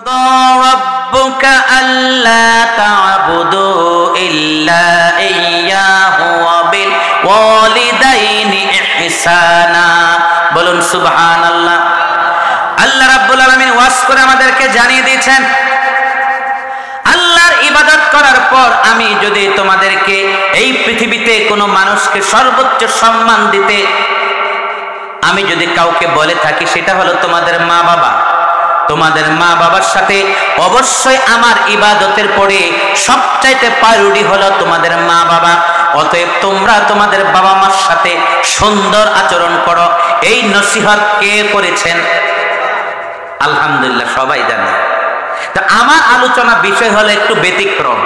وقضى ربك ألا تعبدوا إلا إياه وبالوالدين إحسانا বলুন সুবহানাল্লাহ। আল্লাহ রাব্বুল আলামিন ওয়াজ করে আমাদেরকে জানিয়ে দিয়েছেন, আল্লাহর ইবাদত করার পর আমি যদি তোমাদেরকে এই পৃথিবীতে কোনো মানুষকে সর্বোচ্চ সম্মান দিতে আমি যদি কাউকে বলে থাকি, সেটা হলো তোমাদের মা বাবা। তোমাদের মা বাবার সাথে অবশ্যই আমার ইবাদতের পরে সবচাইতে প্রায়োরিটি হলো তোমাদের মা বাবা। অতএব তোমরা তোমাদের বাবা মার সাথে সুন্দর আচরণ করো। এই নসিহত কে করেছেন? আলহামদুলিল্লাহ, সবাই জানে। তো আমার আলোচনা বিষয় হলো একটু ব্যতিক্রম,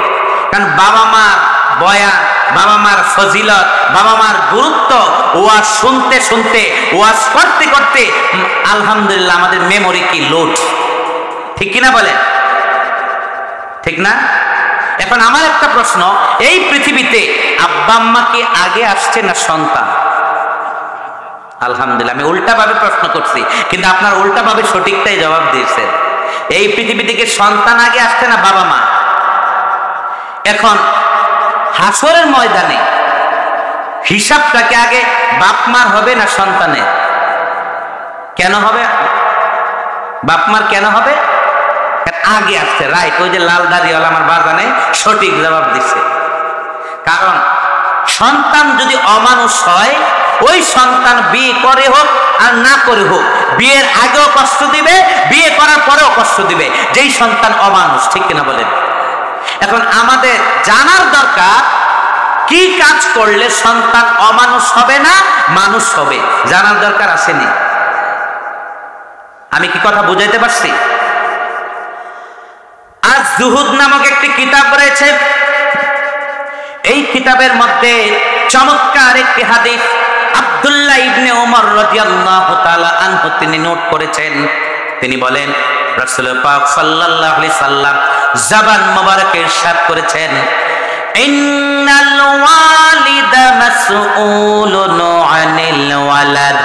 কারণ বাবা মার বয়ান, বাবা মার ফজিলত, বাবা মার গুরুত্ব ওয়াজ শুনতে শুনতে, ওয়াজ করতে করতে আলহামদুলিল্লাহ আমাদের মেমোরি কি লোড, ঠিক কিনা বলেন? ঠিক না? এখন আমার একটা প্রশ্ন, এই পৃথিবীতে আব্বা আম্মা কি আগে আসছে না সন্তান? আলহামদুলিল্লাহ, আমি উল্টাভাবে প্রশ্ন করছি, কিন্তু আপনার উল্টাভাবে সঠিকটাই জবাব দিয়েছেন। এই পৃথিবী থেকে সন্তান আগে আসছে না বাবা মা? এখন হাসরের ময়দানে হিসাবটাকে আগে বাপ মার হবে না সন্তানের? কেন হবে? বাপ মার কেন হবে? আগে আসছে, রাইট। ওই যে লাল দাড়িওয়ালা আমার বাজানে সঠিক জবাব দিচ্ছে। কারণ সন্তান যদি অমানুষ হয়, ওই সন্তান বিয়ে করে হোক আর না করে হোক, বিয়ের আগেও কষ্ট দিবে, বিয়ে করার পরেও কষ্ট দিবে, যেই সন্তান অমানুষ, ঠিক কিনা বলেন? এখন আমাদের জানার দরকার, কি কাজ করলে সন্তান অমানুষ হবে না মানুষ হবে, জানার দরকার আসেনি? আমি কি কথা বুঝাইতে পারছি? আজ জুহুদ নামক একটি কিতাব রয়েছে, এই কিতাবের মধ্যে চমৎকার একটি হাদিস আব্দুল্লাহ ইবনে ওমর রাদিয়াল্লাহু তাআলা আনহু তিনি নোট করেছেন। তিনি বলেন, রাসূল পাক সাল্লাল্লাহু আলাইহি সাল্লাম জবান মোবারকে ইরশাদ করেছেন, ইন্নাল ওয়ালিদা মাসউলুন আনিল ওয়ালাদ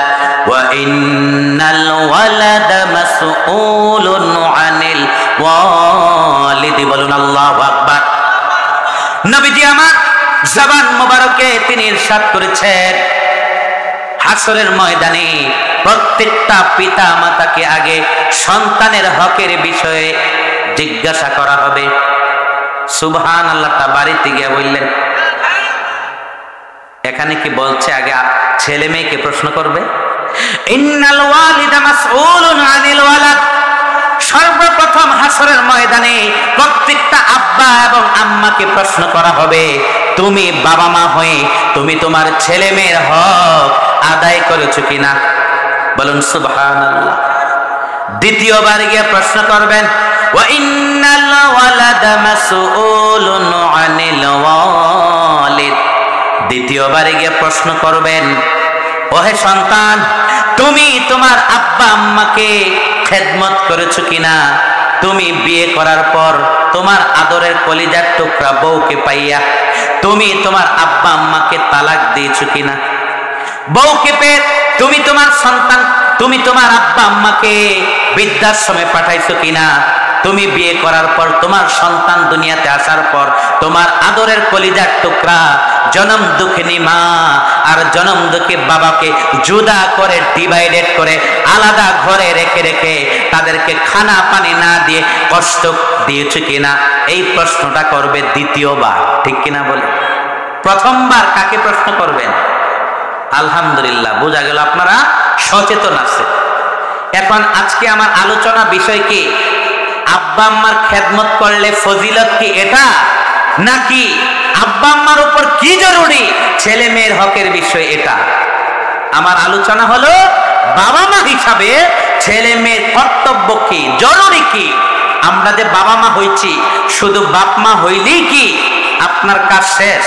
ওয়া ইন্নাল ওয়ালাদা মাসউলুন আনিল ওয়ালিদ। বলুন আল্লাহু আকবার। নবীজি আমার জবান মোবারকে তিনি ইরশাদ করেছেন, হাসরের ময়দানে প্রত্যেকটা পিতা মাতাকে আগে সন্তানের হকের বিষয়ে জিজ্ঞাসা করা হবে। সুবহানাল্লাহ। তা বাড়িতে গিয়ে বললেন, এখানে কি বলছে আগে ছেলে মেয়েকে প্রশ্ন করবে? ইন্নাল ওয়ালিদা মাসউলুন আনিল ওয়ালাদ, সর্বপ্রথম হাসরের ময়দানে প্রত্যেকটা আব্বা এবং আম্মাকে প্রশ্ন করা হবে, তুমি বাবা মা হয়ে তুমি তোমার ছেলে মেয়ের হক আদায় করেছো কিনা? বলুন সুবহানাল্লাহ। দ্বিতীয়বার গিয়ে প্রশ্ন করবেন, ওয়া ইন্নাল ওয়ালাদা মাসউলুন আনিল ওয়ালিদ। দ্বিতীয়বার গিয়ে প্রশ্ন করবেন, ওহে সন্তান, তুমি তোমার আব্বা আম্মাকে খেদমত করেছো কিনা? তুমি বিয়ে করার পর তোমার আদরের কলিজার টুকরা বউকে পাইয়া তুমি তোমার আব্বা আম্মাকে তালাক দিয়েছো কিনা? বউকে পেয়ে তুমি তোমার সন্তান, তুমি তোমার আব্বা আম্মাকে বৃদ্ধাশ্রমে পাঠাইছো কিনা? তুমি বিয়ে করার পর তোমার সন্তান দুনিয়াতে আসার পর তোমার আদরের কলিজার টুকরা জনম দুঃখিনী মা আর জনম দুঃখী বাবাকে জুদা করে, ডিভাইডেড করে আলাদা ঘরে রেখে রেখে তাদেরকে খানা পানি না দিয়ে কষ্ট দিয়েছে কিনা? এই প্রশ্নটা করবে দ্বিতীয়বার, ঠিক কিনা বলে? প্রথমবার কাকে প্রশ্ন করবেন? আলহামদুলিল্লাহ, বোঝা গেল আপনারা সচেতন আছেন। এখন আজকে আমার আলোচনা বিষয় কি? আব্বা আম্মার খেদমত করলে ফজিলত কি এটা, নাকি আব্বা আম্মার উপর কি জরুরি ছেলে মেয়ের হকের বিষয় এটা? আমার আলোচনা হলো বাবা মা হিসাবে ছেলে মেয়ের কর্তব্য কি, জরুরি কি। আমরা যে বাবা মা হইছি, শুধু বাপ মা হইলেই কি আপনার কাজ শেষ?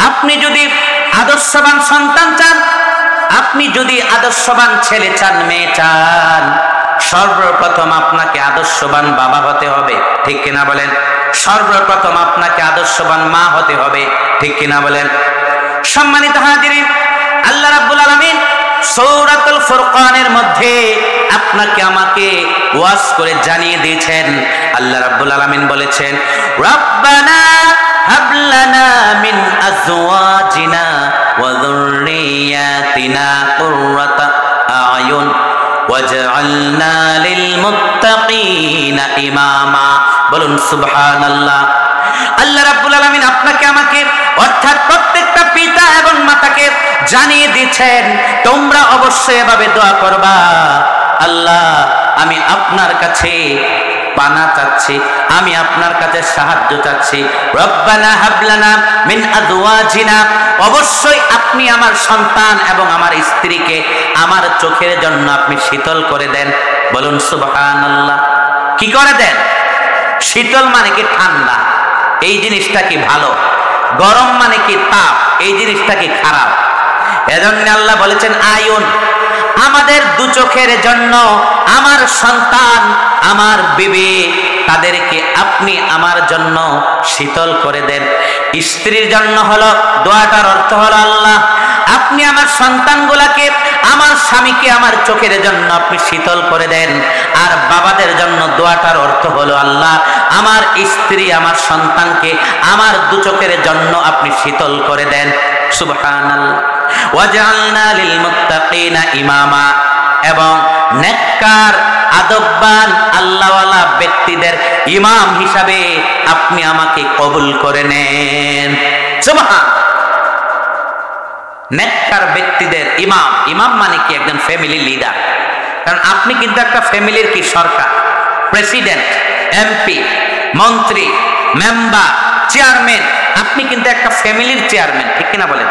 আপনি যদি আদর্শবান সন্তান চান, আপনি যদি আদর্শবান ছেলে চান, মেয়ে চান, সর্বপ্রথম আপনাকে আদর্শবান বাবা হতে হবে, ঠিক কিনা বলেন? সর্বপ্রথম আপনাকে আদর্শবান মা হতে হবে, ঠিক কিনা বলেন? সম্মানিত হাজিরিন, আল্লাহ রাব্বুল আলামিন সূরাতুল ফুরকানের মধ্যে আপনাকে আমাকে ওয়াজ করে জানিয়ে দিয়েছেন। আল্লাহ রাব্বুল আলামিন বলেছেন, রব্বানা হাব লানা মিন আজওয়াজিনা ওয়া যুররিয়াতিনা কুররাতা আয়ুন ওয়াজআলনা লিল মুত্তাকিনা ইমামা। বলুন সুবহানাল্লাহ। আল্লাহ রাব্বুল আলামিন আপনাকে আমাকে অর্থাৎ প্রত্যেকটা পিতা এবং মাতাকে জানিয়ে দিয়েছেন, তোমরা অবশ্যই এভাবে দোয়া করবা, আল্লাহ আমি আপনার কাছে পানা চাচ্ছি, আমি আপনার কাছে সাহায্য চাচ্ছি। রব্বানা হাবলানা মিন আজওয়াজিনা, অবশ্যই আপনি আমার সন্তান এবং আমার স্ত্রীকে আমার চোখের জন্য আপনি শীতল করে দেন। বলুন সুবহানাল্লাহ। কি করে দেন? শীতল মানে কি ঠান্ডা, এই জিনিসটা কি ভালো? গরম মানে কি তাপ, এই জিনিসটা কি খারাপ? এজন্য আল্লাহ বলেছেন আয়ুন, আমাদের দু চোখের জন্য আমার সন্তান আমার বিবি তাদেরকে আপনি আমার জন্য শীতল করে দেন। স্ত্রীর জন্য হলো দোয়াটার অর্থ হলো আল্লাহ আপনি আমার সন্তানগুলাকে আমার স্বামীকে আমার চোখের জন্য আপনি শীতল করে দেন। আর বাবাদের জন্য দোয়াটার অর্থ হলো আল্লাহ আমার স্ত্রী আমার সন্তানকে আমার দু চোখের জন্য আপনি শীতল করে দেন। সুবহানাল্লাহ। ওয়াজআলনা লিল মুত্তাকিনা ইমামা, এবং নেককার আদববান আল্লাহওয়ালা ব্যক্তিদের ইমাম হিসাবে আপনি আমাকে কবুল করে নেন। সুবহান। নেককার ব্যক্তিদের ইমাম, ইমাম মানে কি একজন ফ্যামিলি লিডার। কারণ আপনি কিন্তু একটা ফ্যামিলির কি সরকার, প্রেসিডেন্ট, এমপি, মন্ত্রী, মেম্বার, চেয়ারম্যান, আপনি কিন্তু একটা ফ্যামিলির চেয়ারম্যান, ঠিক কিনা বলেন?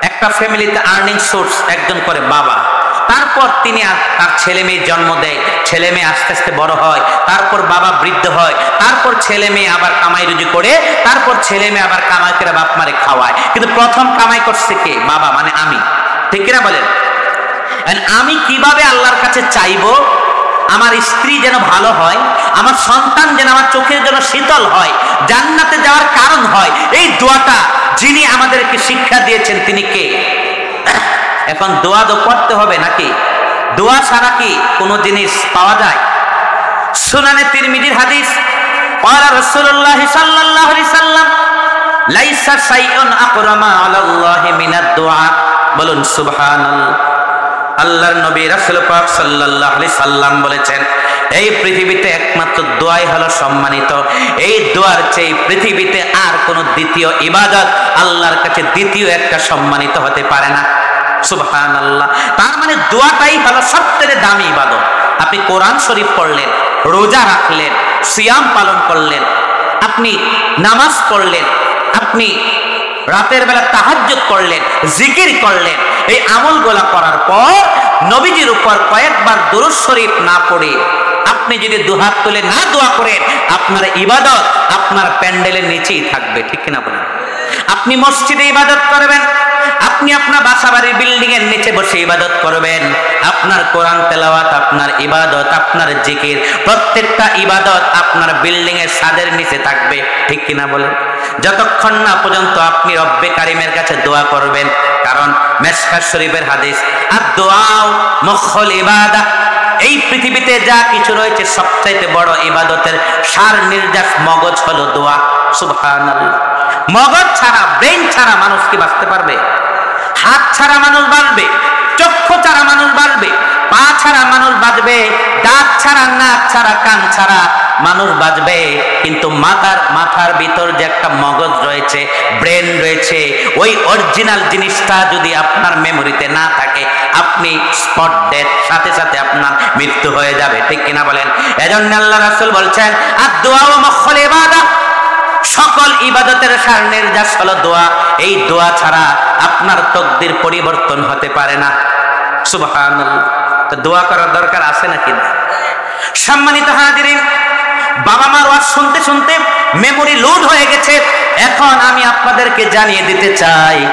একটা ফ্যামিলিতে আর্নিং সোর্স একজন করে বাবা, তারপর তিনি তার ছেলে মেয়ে জন্ম দেয়, ছেলে মেয়ে আস্তে আস্তে বড় হয়, তারপর বাবা বৃদ্ধ হয়, তারপর ছেলে মেয়ে আবার কামাই রুজি করে, তারপর ছেলে মেয়ে আবার কামাই করে বাপ মারে খাওয়ায়। কিন্তু প্রথম কামাই করছে কে? বাবা, মানে আমি, ঠিক কিনা বলেন? আমি কিভাবে আল্লাহর কাছে চাইবো আমার স্ত্রী যেন ভালো হয়, আমার সন্তান যেন আমার চোখের জন্য শীতল হয়, জান্নাতে যাওয়ার কারণ হয়, এই দোয়াটা যিনি আমাদেরকে শিক্ষা দিয়েছেন তিনি কে? এখন দোয়া তো করতে হবে নাকি? দোয়া ছাড়া কি কোনো জিনিস পাওয়া যায়? সুনানে তিরমিজির হাদিস, ক্বালা রাসূলুল্লাহ সাল্লাল্লাহু আলাইহি সাল্লাম, লাইসা শাইউন আকরামা আলাল্লাহি মিনাদ দুআ। বলুন সুবহানাল্লাহ। আল্লাহর নবী রাসূল পাক সাল্লাল্লাহু আলাইহি সাল্লাম বলেছেন, এই পৃথিবীতে একমাত্র দোয়াই হলো সম্মানিত। এই দোয়ার চেয়ে পৃথিবীতে আর কোনো দ্বিতীয় ইবাদত আল্লাহর কাছে দ্বিতীয় একটা সম্মানিত হতে পারে না। সুবহানাল্লাহ। তার মানে দোয়াটাই হলো সবচেয়ে দামি ইবাদত। আপনি কোরআন শরীফ পড়লেন, রোজা রাখলেন, সিয়াম পালন করলেন, আপনি নামাজ পড়লেন, আপনি রাতের বেলা তাহাজ্জুদ করলেন, জিকির করলেন, এই আমলগুলা করার পর নবীজির উপর কয়েকবার দুরূদ শরীফ না পড়ে আপনি যদি দুহাত তুলে না দোয়া করেন, আপনার ইবাদত আপনার প্যান্ডেলের নিচেই থাকবে, ঠিক কিনা বলেন? আপনি মসজিদে ইবাদত করবেন, আপনি আপনার বাসাবাড়ির বিল্ডিং এর নিচে বসে ইবাদত করবেন, আপনার কোরআন তেলাওয়াত, আপনার ইবাদত, আপনার জিকির, প্রত্যেকটা ইবাদত আপনার বিল্ডিং এর ছাদের নিচে থাকবে, ঠিক কিনা বলেন? যতক্ষণ না পর্যন্ত আপনি রব্বে কারিমের কাছে দোয়া করবেন। কারণ মিশকাত শরীফের হাদিস, আদ-দুআউ মুখুল ইবাদাহ, এই পৃথিবীতে যা কিছু রয়েছে সবচাইতে বড় ইবাদতের সার নির্যাস মগজ হলো দোয়া। সুবহানাল্লাহ। মগজ ছাড়া, ব্রেন ছাড়া মানুষ কি বাঁচতে পারবে? হাত ছাড়া মানুষ বাঁচবে, চক্ষু ছাড়া মানুষ বাঁচবে, পা ছাড়া মানুষ বাঁচবে, দাঁত ছাড়া, নাক ছাড়া, কান ছাড়া মানুষ বাঁচবে। কিন্তু মাথার ভিতর যে একটা মগজ রয়েছে, ব্রেন রয়েছে, ওই অরিজিনাল জিনিসটা যদি আপনার মেমোরিতে না থাকে, আপনি স্পট ডেথ, সাথে সাথে আপনার মৃত্যু হয়ে যাবে, ঠিক কিনা বলেন? এজন্য আল্লাহ রাসূল বলছেন, আদ-দুআউ মুখুল ইবাদাহ, সকল ইবাদতের সার নির্যাস হলো দোয়া। এই দোয়া ছাড়া আপনার তকদির পরিবর্তন হতে পারে না। সুবহানাল্লাহ। তো দোয়া করার দরকার আছে নাকি না? সম্মানিত হাজিরিন, বাবা মার ওয়াজ শুনতে শুনতে মেমোরি লোড হয়ে গেছে। এখন আমি আপনাদেরকে জানিয়ে দিতে চাই,